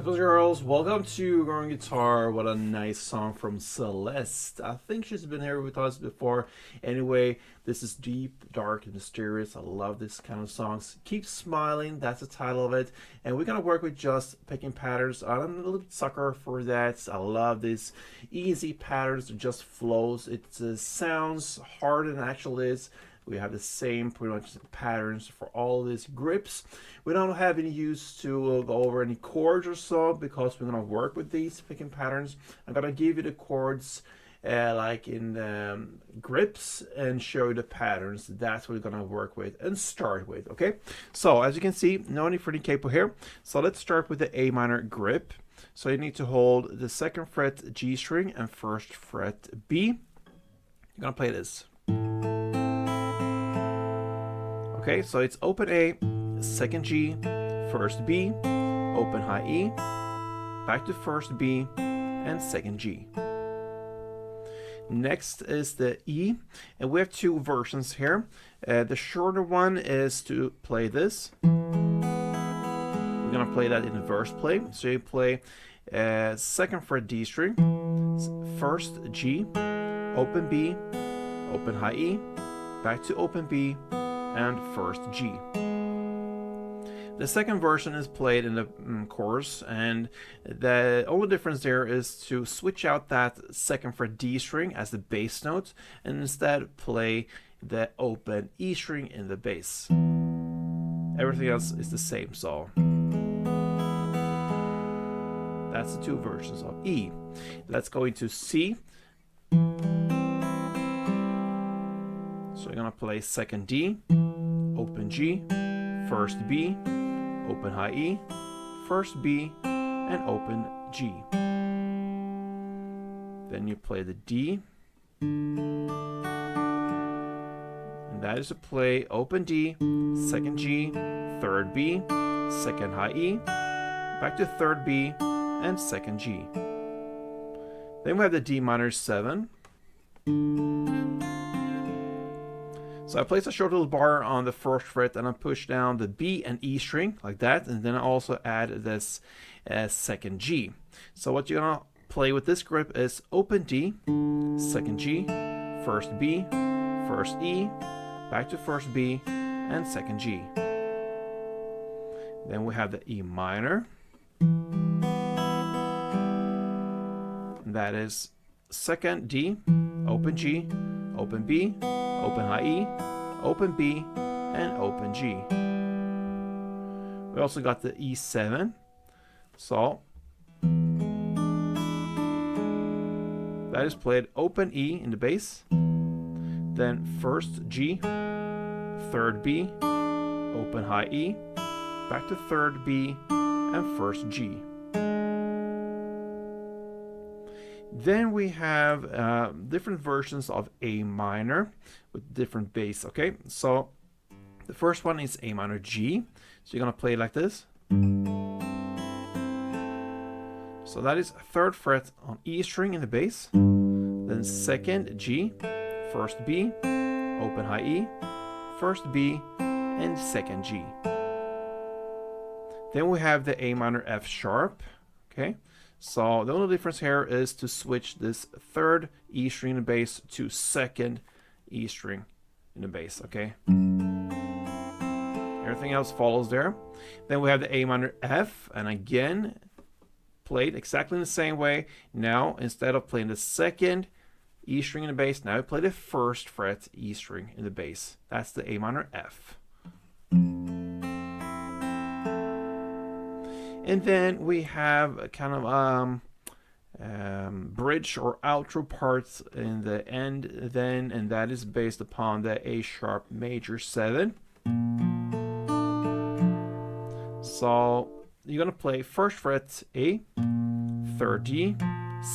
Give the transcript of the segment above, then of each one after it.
Boys and girls, welcome to Growing Guitar. What a nice song from Celeste. I think she's been here with us before. Anyway, this is deep, dark, and mysterious. I love this kind of songs. Keep Smiling, that's the title of it. And we're gonna work with just picking patterns. I'm a little sucker for that. I love these easy patterns that just flows. It sounds harder than it actually is. We have the same pretty much patterns for all these grips. We don't have any use to go over any chords or so because we're gonna work with these picking patterns. I'm gonna give you the chords like in grips and show you the patterns. That's what we're gonna work with and start with, okay? So as you can see, no need for any capo here. So let's start with the A minor grip. So you need to hold the 2nd fret G string and 1st fret B. You're gonna play this. Okay, so it's open A, 2nd G, 1st B, open high E, back to 1st B, and 2nd G. Next is the E, and we have two versions here. The shorter one is to play this. We're gonna play that in the verse play. So you play 2nd fret D string, 1st G, open B, open high E, back to open B, and 1st G. The second version is played in the chorus, and the only difference there is to switch out that 2nd fret D string as the bass note and instead play the open E string in the bass. Everything else is the same, so that's the two versions of E. Let's go into C. So you're gonna play 2nd D, open G, 1st B, open high E, 1st B, and open G. Then you play the D, and that is to play open D, 2nd G, 3rd B, 2nd high E, back to 3rd B, and 2nd G. Then we have the D minor 7. So I place a short little bar on the 1st fret and I push down the B and E string like that, and then I also add this 2nd G. So what you're gonna play with this grip is open D, 2nd G, 1st B, 1st E, back to 1st B, and 2nd G. Then we have the E minor. And that is 2nd D, open G, open B, open high E, open B, and open G. We also got the E7. So that is played open E in the bass, then 1st G, 3rd B, open high E, back to 3rd B, and 1st G. Then we have different versions of A minor with different bass, okay? So the first one is A minor G. So you're gonna play it like this. So that is 3rd fret on E string in the bass. Then 2nd G, 1st B, open high E, 1st B, and 2nd G. Then we have the A minor F sharp, okay? So the only difference here is to switch this 3rd E string in the bass to 2nd E string in the bass, okay? Everything else follows there. Then we have the A minor F, and again, played exactly in the same way. Now, instead of playing the 2nd E string in the bass, now we play the 1st fret E string in the bass. That's the A minor F. And then we have a kind of bridge or outro parts in the end then, and that is based upon the A sharp major 7. So you're gonna play 1st fret A, 3rd D,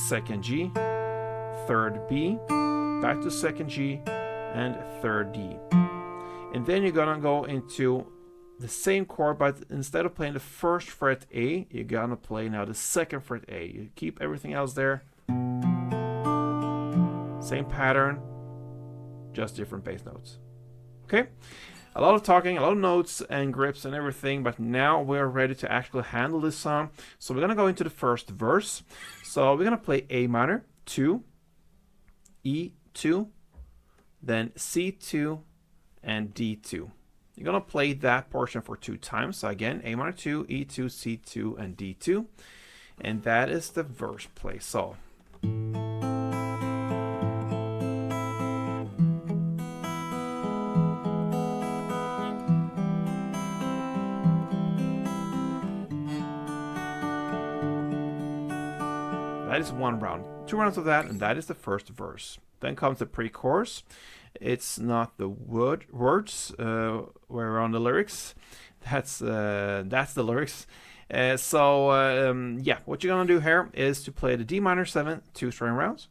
2nd G, 3rd B, back to 2nd G, and 3rd D. And then you're gonna go into the same chord, but instead of playing the 1st fret A, you're gonna play now the 2nd fret A. You keep everything else there. Same pattern, just different bass notes. Okay? A lot of talking, a lot of notes and grips and everything, but now we're ready to actually handle this song. So we're gonna go into the first verse. So we're gonna play A minor, 2, E2, then C2, and D2. You're gonna play that portion for 2 times. So again, A minor 2, E2, C2, and D2. And that is the verse play. So that is 1 round. 2 rounds of that, and that is the first verse. Then comes the pre-chorus. It's not the words where on the lyrics. That's the lyrics. Yeah, what you're gonna do here is to play the D minor 7 2 string rounds,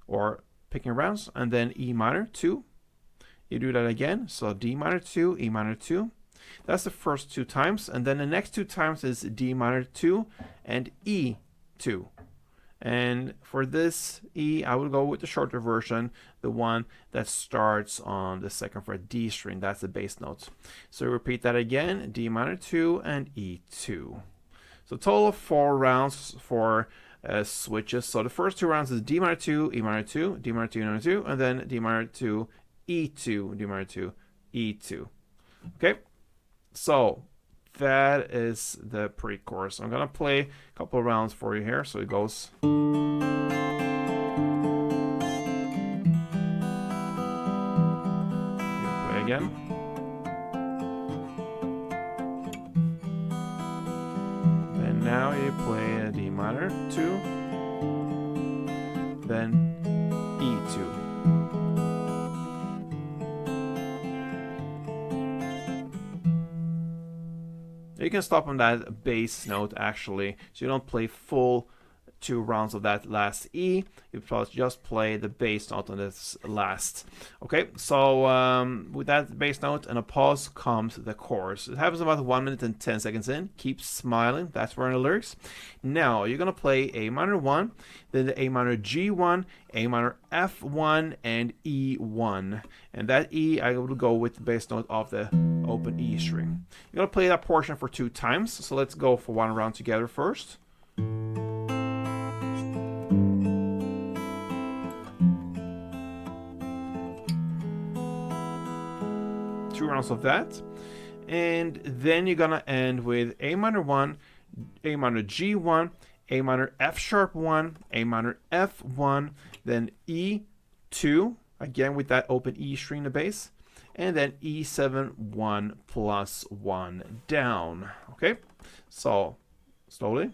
or picking rounds, and then E minor 2. You do that again. So D minor 2, E minor 2. That's the first 2 times, and then the next 2 times is D minor 2 and E2. And for this E, I would go with the shorter version, the one that starts on the 2nd fret D string. That's the bass notes. So repeat that again, D minor 2 and E2. So total of 4 rounds for switches. So the first 2 rounds is D minor 2, E minor 2, D minor 2, E minor 2, and then D minor 2, E2, D minor 2, E2. Okay, so that is the pre-chorus. I'm gonna play a couple of rounds for you here. So it goes. You play again. And now you play a D minor 2, then E2. You can stop on that bass note actually, so you don't play full 2 rounds of that last E. You just play the bass note on this last. Okay, so with that bass note and a pause comes the chorus. It happens about 1 minute and 10 seconds in. Keep smiling, that's where in the lyrics. Now you're gonna play A minor 1, then the A minor G1, A minor F1, and E1. And that E, I will go with the bass note of the open E string. You're gonna play that portion for 2 times. So let's go for 1 round together first. 2 rounds of that, and then you're gonna end with A minor 1, A minor G1, A minor F sharp 1, A minor F1, then E2 again with that open E string in the bass, and then E7 1 plus 1 down. Okay, so slowly.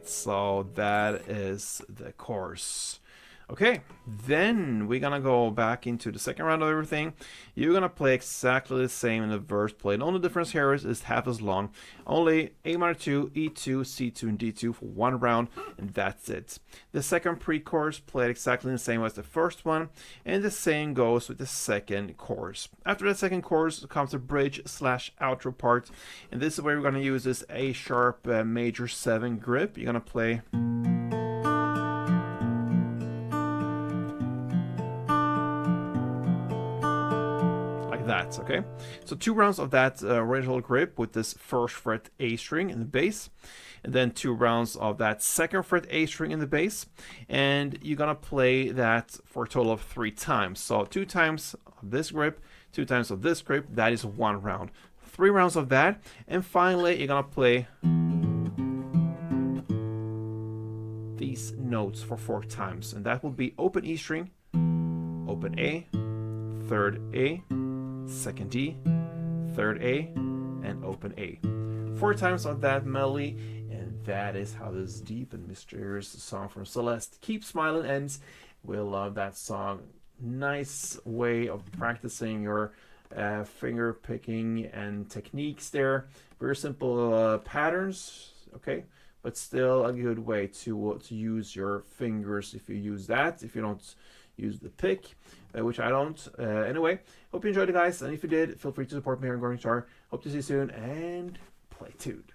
So that is the chorus. Okay, then we're gonna go back into the second round of everything. You're gonna play exactly the same in the verse play. The only difference here is half as long. Only A minor 2, E2, C2, and D2 for 1 round, and that's it. The second pre-chorus played exactly the same as the first one, and the same goes with the second chorus. After the second chorus comes the bridge / outro part, and this is where we're gonna use this A sharp major 7 grip. You're gonna play. That, okay? So 2 rounds of that original grip with this 1st fret A string in the bass, and then 2 rounds of that 2nd fret A string in the bass, and you're gonna play that for a total of 3 times. So 2 times of this grip, 2 times of this grip, that is 1 round. 3 rounds of that, and finally you're gonna play these notes for 4 times, and that will be open E string, open A, 3rd A, 2nd D, 3rd A, and open A. 4 times on that melody, and that is how this deep and mysterious song from Celeste, Keep Smiling, ends. We love that song. Nice way of practicing your finger picking and techniques there. Very simple patterns, okay, but still a good way to use your fingers if you use that. If you don't use the pick, which I don't. Anyway, hope you enjoyed it, guys, and if you did, feel free to support me here on Growing Guitar. Hope to see you soon, and play tuned.